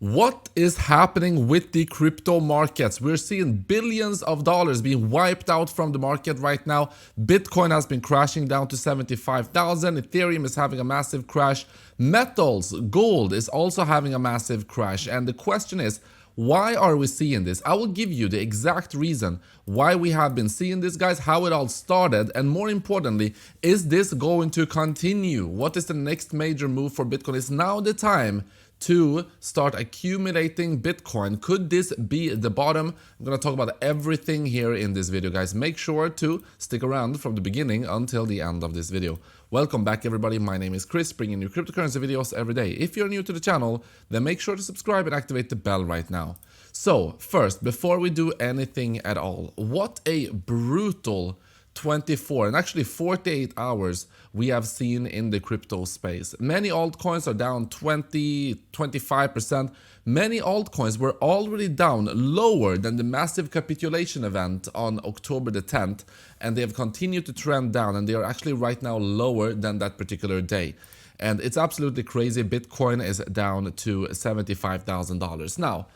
What is happening with the crypto markets? We're seeing billions of dollars being wiped out from the market right now. Bitcoin has been crashing down to 75,000. Ethereum is having a massive crash. Metals, gold is also having a massive crash. And the question is, why are we seeing this? I will give you the exact reason why we have been seeing this, guys, how it all started, and more importantly, is this going to continue? What is the next major move for Bitcoin? Is now the time to start accumulating Bitcoin? Could this be the bottom? I'm going to talk about everything here in this video, guys. Make sure to stick around from the beginning until the end of this video. Welcome back, everybody. My name is Chris, bringing you cryptocurrency videos every day. If you're new to the channel, then make sure to subscribe and activate the bell right now. So first, before we do anything at all, what a brutal 24 and actually 48 hours we have seen in the crypto space. Many altcoins are down 20-25%. Many altcoins were already down lower than the massive capitulation event on October the 10th, and they have continued to trend down, and they are actually right now lower than that particular day. And it's absolutely crazy. Bitcoin is down to $75,000. Now,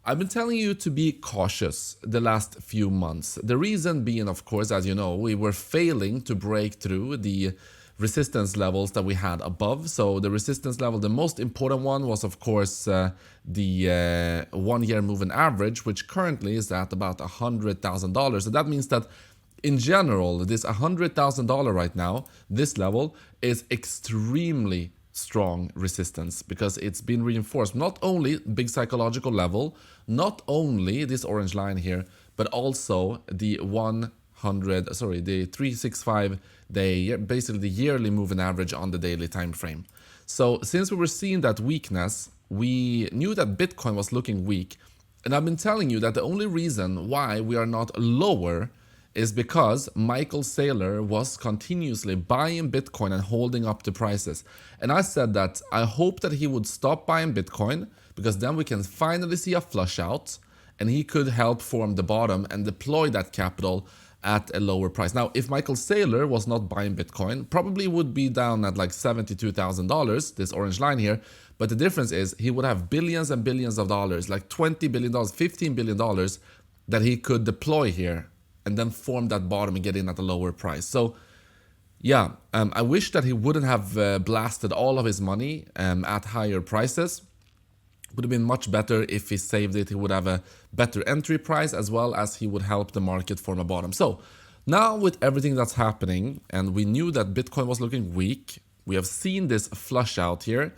I've been telling you to be cautious the last few months. The reason being, of course, as you know, we were failing to break through the resistance levels that we had above. So the resistance level, the most important one was, of course, the 1 year moving average, which currently is at about $100,000. So that means that in general, this $100,000 right now, this level is extremely strong resistance because it's been reinforced. Not only big psychological level, not only this orange line here, but also the 365 day, basically the yearly moving average on the daily time frame. So since we were seeing that weakness, we knew that Bitcoin was looking weak. And I've been telling you that the only reason why we are not lower is because Michael Saylor was continuously buying Bitcoin and holding up the prices. And I said that I hope that he would stop buying Bitcoin, because then we can finally see a flush out and he could help form the bottom and deploy that capital at a lower price. Now, if Michael Saylor was not buying Bitcoin, probably would be down at like $72,000, this orange line here. But the difference is he would have billions and billions of dollars, like $20 billion, $15 billion that he could deploy here and then form that bottom and get in at a lower price. So yeah, I wish that he wouldn't have blasted all of his money at higher prices. Would have been much better if he saved it. He would have a better entry price, as well as he would help the market form a bottom. So now with everything that's happening, and we knew that Bitcoin was looking weak, we have seen this flush out here.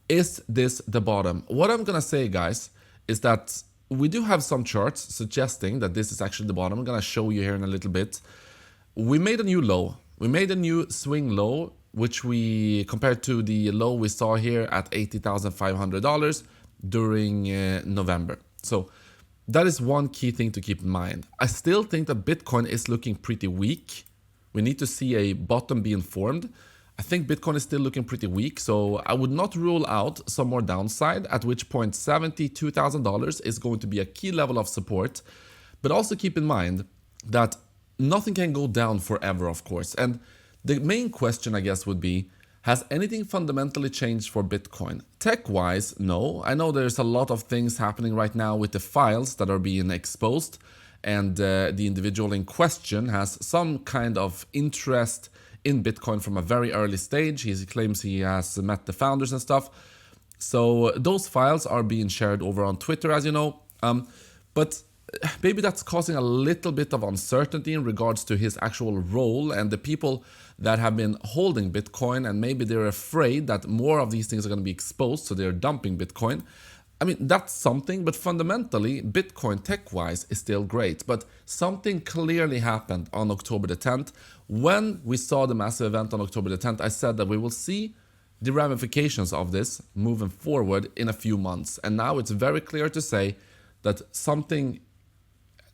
Is this the bottom? What I'm gonna say, guys, is that we do have some charts suggesting that this is actually the bottom. I'm gonna show you here in a little bit. We made a new low. We made a new swing low, which we compared to the low we saw here at $80,500 during November. So that is one key thing to keep in mind. I still think that Bitcoin is looking pretty weak. We need to see a bottom being formed. I think Bitcoin is still looking pretty weak, so I would not rule out some more downside, at which point $72,000 is going to be a key level of support. But also keep in mind that nothing can go down forever, of course. And the main question, I guess, would be, has anything fundamentally changed for Bitcoin? Tech-wise, no. I know there's a lot of things happening right now with the files that are being exposed, and the individual in question has some kind of interest in Bitcoin from a very early stage. He claims he has met the founders and stuff. So those files are being shared over on Twitter, as you know. But maybe that's causing a little bit of uncertainty in regards to his actual role and the people that have been holding Bitcoin, and maybe they're afraid that more of these things are going to be exposed, so they're dumping Bitcoin. I mean, that's something, but fundamentally, Bitcoin tech-wise is still great. But something clearly happened on October the 10th. When we saw the massive event on October the 10th, I said that we will see the ramifications of this moving forward in a few months. And now it's very clear to say that something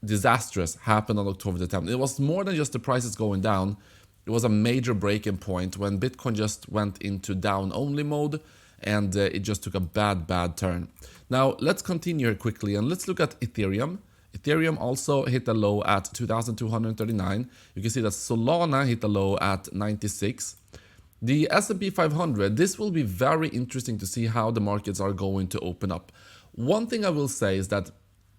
disastrous happened on October the 10th. It was more than just the prices going down. It was a major breaking point when Bitcoin just went into down-only mode, and it just took a bad turn. Now, let's continue here quickly and let's look at Ethereum. Ethereum also hit a low at 2,239. You can see that Solana hit a low at 96. The S&P 500, this will be very interesting to see how the markets are going to open up. One thing I will say is that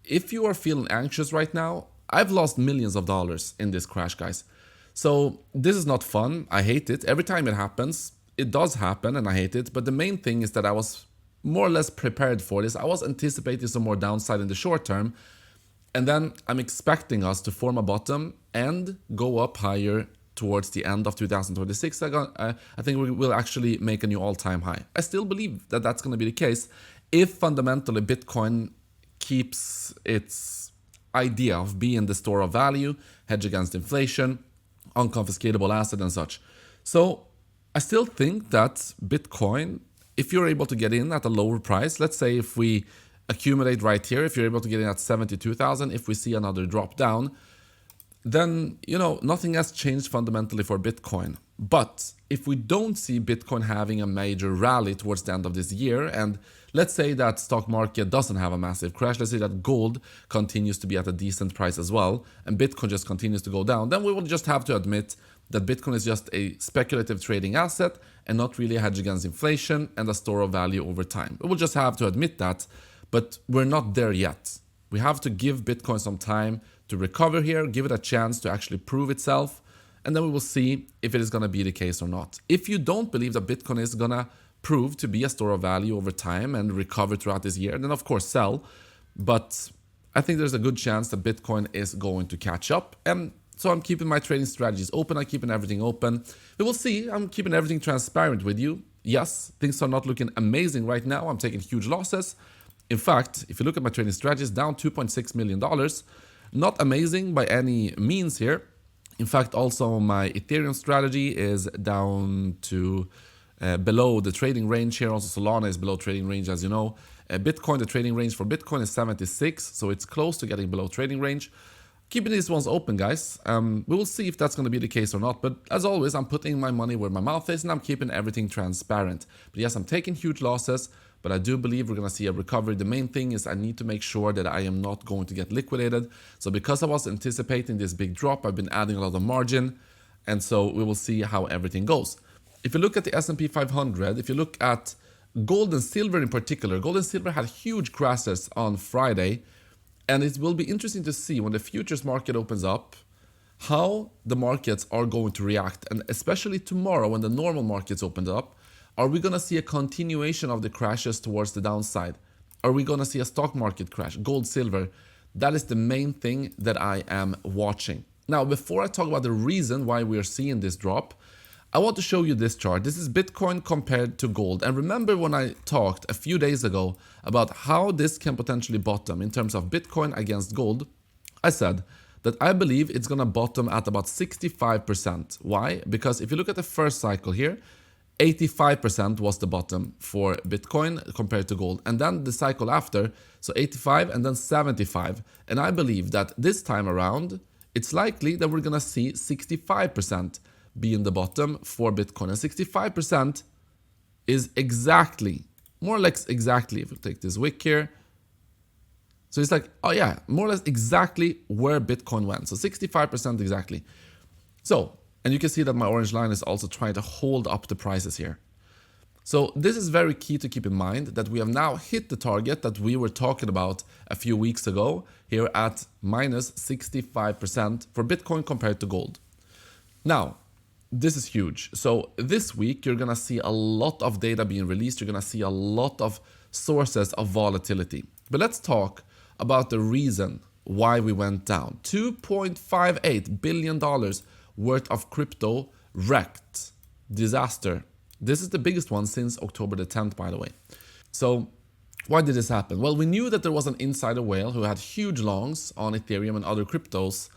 if you are feeling anxious right now, I've lost millions of dollars in this crash, guys. So this is not fun. I hate it. Every time it happens, it does happen and I hate it. But the main thing is that I was more or less prepared for this. I was anticipating some more downside in the short term. And then I'm expecting us to form a bottom and go up higher towards the end of 2026. I think we will actually make a new all-time high. I still believe that that's going to be the case if fundamentally Bitcoin keeps its idea of being the store of value, hedge against inflation, unconfiscatable asset and such. So I still think that Bitcoin, if you're able to get in at a lower price, let's say if we accumulate right here, if you're able to get in at 72,000, if we see another drop down, then, nothing has changed fundamentally for Bitcoin. But if we don't see Bitcoin having a major rally towards the end of this year, and let's say that stock market doesn't have a massive crash, let's say that gold continues to be at a decent price as well, and Bitcoin just continues to go down, then we will just have to admit that Bitcoin is just a speculative trading asset and not really a hedge against inflation and a store of value over time. We will just have to admit that, but we're not there yet. We have to give Bitcoin some time to recover here, give it a chance to actually prove itself, and then we will see if it is going to be the case or not. If you don't believe that Bitcoin is going to prove to be a store of value over time and recover throughout this year, then of course sell. But I think there's a good chance that Bitcoin is going to catch up. And so I'm keeping my trading strategies open. I'm keeping everything open. We will see. I'm keeping everything transparent with you. Yes, things are not looking amazing right now. I'm taking huge losses. In fact, if you look at my trading strategies, down $2.6 million. Not amazing by any means here. In fact, also my Ethereum strategy is down to below the trading range here. Also Solana is below trading range, as you know. Bitcoin, the trading range for Bitcoin is 76, so it's close to getting below trading range. Keeping these ones open, guys. We will see if that's going to be the case or not. But as always, I'm putting my money where my mouth is and I'm keeping everything transparent. But yes, I'm taking huge losses, but I do believe we're going to see a recovery. The main thing is I need to make sure that I am not going to get liquidated. So because I was anticipating this big drop, I've been adding a lot of margin. And so we will see how everything goes. If you look at the S&P 500, if you look at gold and silver in particular, gold and silver had huge crashes on Friday. And it will be interesting to see when the futures market opens up, how the markets are going to react. And especially tomorrow when the normal markets opened up, are we going to see a continuation of the crashes towards the downside? Are we going to see a stock market crash? Gold, silver, that is the main thing that I am watching. Now, before I talk about the reason why we are seeing this drop, I want to show you this chart. This is Bitcoin compared to gold. And remember when I talked a few days ago about how this can potentially bottom in terms of Bitcoin against gold, I said that I believe it's going to bottom at about 65%. Why? Because if you look at the first cycle here, 85% was the bottom for Bitcoin compared to gold. And then the cycle after, so 85 and then 75. And I believe that this time around, it's likely that we're going to see 65% be in the bottom for Bitcoin. And 65% is exactly, more or less exactly, if we take this wick here. So it's like, oh yeah, more or less exactly where Bitcoin went. So 65% exactly. So, and you can see that my orange line is also trying to hold up the prices here. So this is very key to keep in mind that we have now hit the target that we were talking about a few weeks ago here at minus 65% for Bitcoin compared to gold. Now, this is huge. So this week, you're going to see a lot of data being released. You're going to see a lot of sources of volatility. But let's talk about the reason why we went down. $2.58 billion worth of crypto wrecked. Disaster. This is the biggest one since October the 10th, by the way. So why did this happen? Well, we knew that there was an insider whale who had huge longs on Ethereum and other cryptos.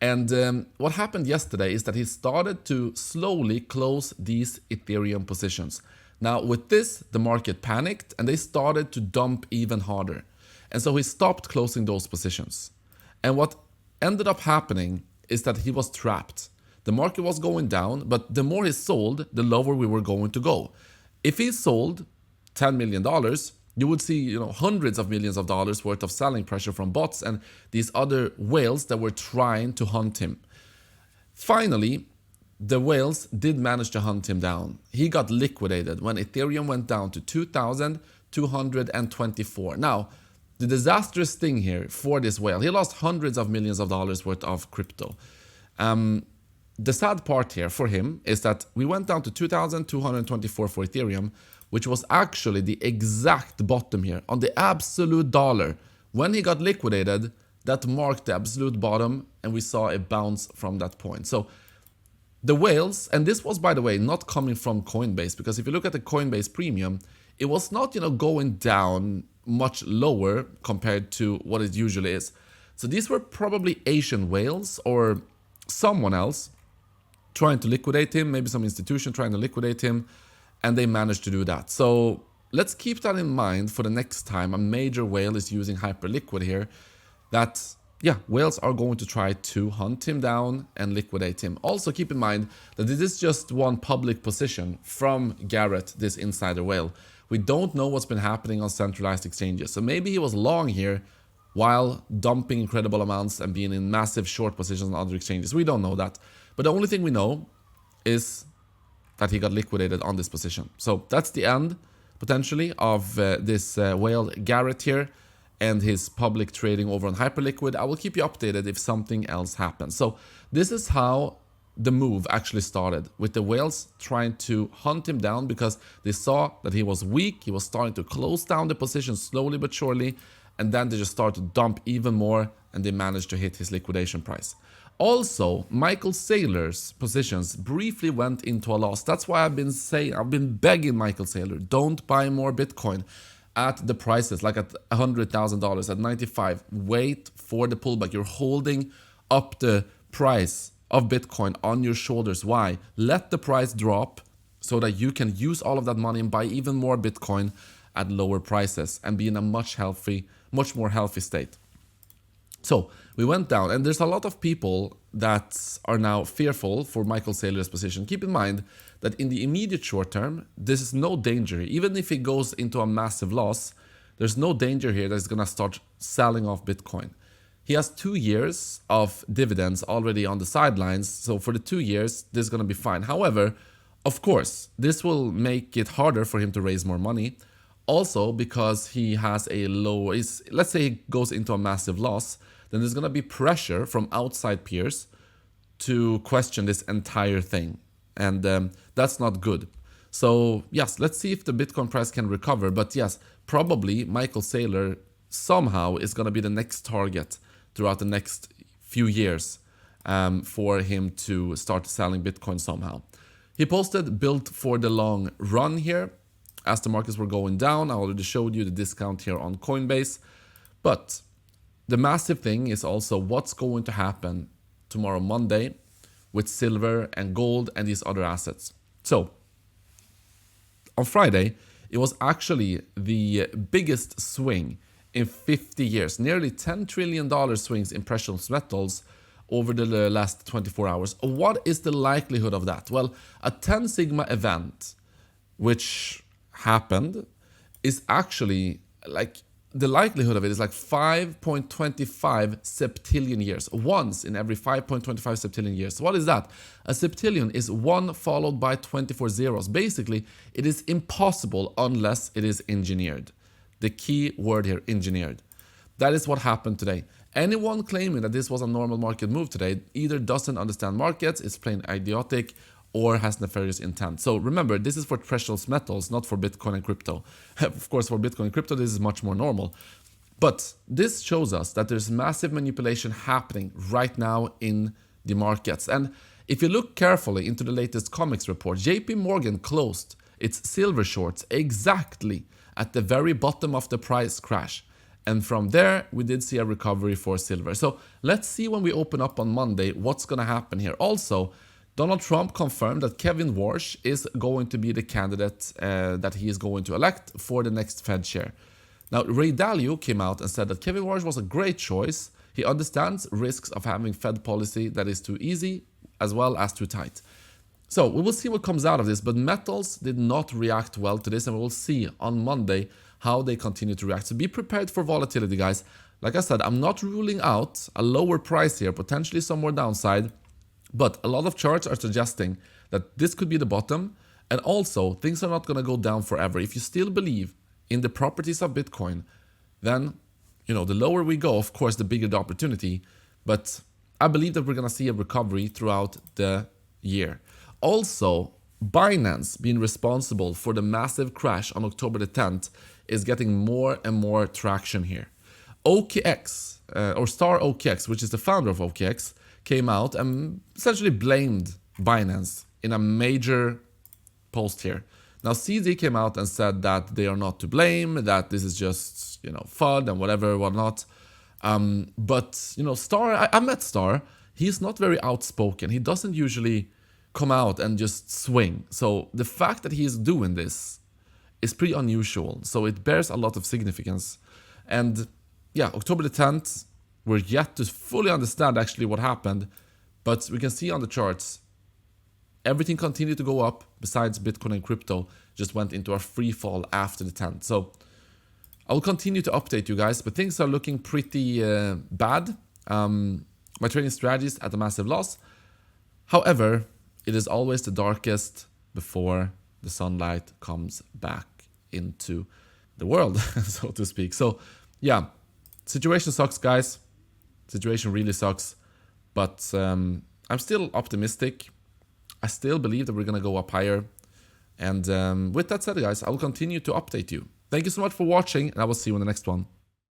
And what happened yesterday is that he started to slowly close these Ethereum positions. Now, with this, the market panicked and they started to dump even harder. And so he stopped closing those positions. And what ended up happening is that he was trapped. The market was going down, but the more he sold, the lower we were going to go. If he sold $10 million, you would see, hundreds of millions of dollars worth of selling pressure from bots and these other whales that were trying to hunt him. Finally, the whales did manage to hunt him down. He got liquidated when Ethereum went down to 2,224. Now, the disastrous thing here for this whale, he lost hundreds of millions of dollars worth of crypto. The sad part here for him is that we went down to 2,224 for Ethereum, which was actually the exact bottom here on the absolute dollar. When he got liquidated, that marked the absolute bottom, and we saw a bounce from that point. So the whales, and this was, by the way, not coming from Coinbase, because if you look at the Coinbase premium, it was not, going down much lower compared to what it usually is. So these were probably Asian whales or someone else trying to liquidate him, maybe some institution trying to liquidate him, and they managed to do that. So let's keep that in mind for the next time a major whale is using Hyperliquid here, that whales are going to try to hunt him down and liquidate him. Also keep in mind that this is just one public position from Garrett, this insider whale. We don't know what's been happening on centralized exchanges. So maybe he was long here while dumping incredible amounts and being in massive short positions on other exchanges. We don't know that. But the only thing we know is that he got liquidated on this position. So that's the end, potentially, of this whale Garrett here and his public trading over on Hyperliquid. I will keep you updated if something else happens. So this is how the move actually started, with the whales trying to hunt him down because they saw that he was weak. He was starting to close down the position slowly but surely, and then they just started to dump even more, and they managed to hit his liquidation price. Also, Michael Saylor's positions briefly went into a loss. That's why I've been begging Michael Saylor, don't buy more Bitcoin at the prices, like at $100,000, at 95. Wait for the pullback. You're holding up the price of Bitcoin on your shoulders. Why? Let the price drop so that you can use all of that money and buy even more Bitcoin at lower prices and be in a much more healthy state. So we went down, and there's a lot of people that are now fearful for Michael Saylor's position. Keep in mind that in the immediate short term, this is no danger. Even if he goes into a massive loss, there's no danger here that he's going to start selling off Bitcoin. He has 2 years of dividends already on the sidelines. So for the 2 years, this is going to be fine. However, of course, this will make it harder for him to raise more money. Also, because he has a low, let's say he goes into a massive loss, then there's going to be pressure from outside peers to question this entire thing. And that's not good. So yes, let's see if the Bitcoin price can recover. But yes, probably Michael Saylor somehow is going to be the next target throughout the next few years for him to start selling Bitcoin somehow. He posted built for the long run here as the markets were going down. I already showed you the discount here on Coinbase. But the massive thing is also what's going to happen tomorrow, Monday, with silver and gold and these other assets. So on Friday, it was actually the biggest swing in 50 years, nearly $10 trillion swings in precious metals over the last 24 hours. What is the likelihood of that? Well, a 10 sigma event, which happened, is actually like, the likelihood of it is like 5.25 septillion years. Once in every 5.25 septillion years. What is that? A septillion is 1 followed by 24 zeros. Basically, it is impossible unless it is engineered. The key word here, engineered. That is what happened today. Anyone claiming that this was a normal market move today either doesn't understand markets, is plain idiotic, or has nefarious intent. So remember, this is for precious metals, not for Bitcoin and crypto. Of course, for Bitcoin and crypto, this is much more normal. But this shows us that there's massive manipulation happening right now in the markets. And if you look carefully into the latest COMEX report, JP Morgan closed its silver shorts exactly at the very bottom of the price crash. And from there, we did see a recovery for silver. So let's see when we open up on Monday what's going to happen here. Also, Donald Trump confirmed that Kevin Warsh is going to be the candidate that he is going to elect for the next Fed chair. Now, Ray Dalio came out and said that Kevin Warsh was a great choice. He understands risks of having Fed policy that is too easy as well as too tight. So we will see what comes out of this, but metals did not react well to this, and we will see on Monday how they continue to react. So be prepared for volatility, guys. Like I said, I'm not ruling out a lower price here, potentially some more downside. But a lot of charts are suggesting that this could be the bottom, and also things are not going to go down forever. If you still believe in the properties of Bitcoin, then the lower we go, of course, the bigger the opportunity. But I believe that we're going to see a recovery throughout the year. Also, Binance being responsible for the massive crash on October the 10th is getting more and more traction here. OKX, or Star OKX, which is the founder of OKX, came out and essentially blamed Binance in a major post here. Now, CZ came out and said that they are not to blame, that this is just, FUD and whatnot. But, Star, I met Star. He's not very outspoken. He doesn't usually come out and just swing. So the fact that he is doing this is pretty unusual. So it bears a lot of significance. And yeah, October the 10th, we're yet to fully understand actually what happened. But we can see on the charts, everything continued to go up besides Bitcoin and crypto just went into a free fall after the 10th. So I'll continue to update you guys, but things are looking pretty bad. My trading strategy is at a massive loss. However, it is always the darkest before the sunlight comes back into the world, so to speak. So yeah, situation sucks, guys. Situation really sucks. But I'm still optimistic. I still believe that we're going to go up higher. And with that said, guys, I will continue to update you. Thank you so much for watching, and I will see you in the next one.